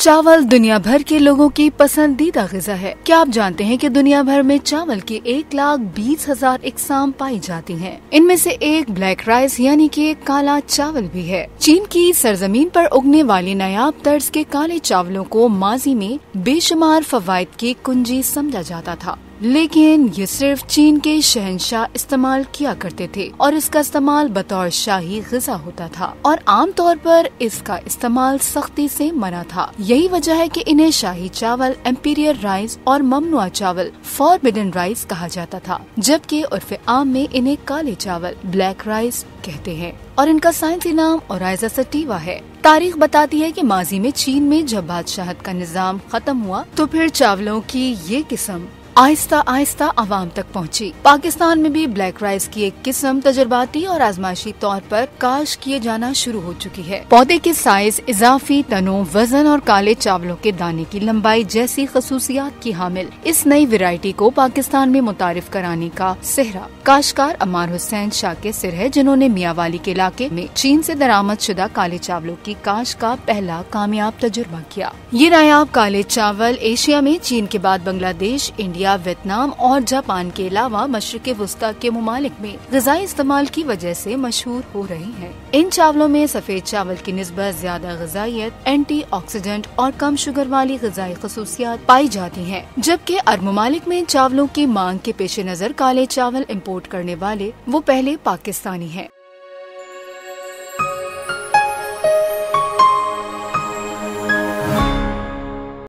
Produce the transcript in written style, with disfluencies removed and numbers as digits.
चावल दुनिया भर के लोगों की पसंदीदा ग़िज़ा है। क्या आप जानते हैं कि दुनिया भर में चावल की 1,20,000 इक़साम पाई जाती हैं। इनमें से एक ब्लैक राइस यानी कि एक काला चावल भी है। चीन की सरजमीन पर उगने वाली नायाब तर्ज के काले चावलों को माजी में बेशुमार फवाइद की कुंजी समझा जाता था, लेकिन ये सिर्फ चीन के शहंशाह इस्तेमाल किया करते थे और इसका इस्तेमाल बतौर शाही ग़िज़ा होता था और आम तौर पर इसका इस्तेमाल सख्ती से मना था। यही वजह है कि इन्हें शाही चावल, एम्पीरियल राइस और ममनुआ चावल, फॉरबिडन राइस कहा जाता था, जबकि उर्फ़ आम में इन्हें काले चावल, ब्लैक राइस कहते हैं और इनका साइंसी नाम ओराइज़ा सटिवा है। तारीख बताती है कि माजी में चीन में जब बादशाहत का निज़ाम खत्म हुआ तो फिर चावलों की ये किस्म आहिस्ता आहिस्ता अवाम तक पहुंची। पाकिस्तान में भी ब्लैक राइस की एक किस्म तजुर्बाती और आजमाइशी तौर पर काश किए जाना शुरू हो चुकी है। पौधे के साइज, इजाफी तनों, वजन और काले चावलों के दाने की लंबाई जैसी खसूसियात की हामिल इस नई वैरायटी को पाकिस्तान में मुतारिफ कराने का सेहरा काश्तकार अमार हुसैन शाह के सिर है, जिन्होंने मियांवाली के इलाके में चीन से दरामद शुदा काले चावलों की काश का पहला कामयाब तजुर्बा किया। ये नायाब काले चावल एशिया में चीन के बाद बांग्लादेश, इंडिया, वियतनाम और जापान के अलावा मशरिक़ वुस्ता के मुमालिक में ग़िज़ाई इस्तेमाल की वजह से मशहूर हो रही हैं। इन चावलों में सफेद चावल की निस्बत ज्यादा ग़िज़ाइयत, एंटीऑक्सीडेंट और कम शुगर वाली ग़िज़ाई खसूसियात पाई जाती हैं, जबकि अरब मुमालिक में चावलों की मांग के पेश नज़र काले चावल इम्पोर्ट करने वाले वो पहले पाकिस्तानी हैं।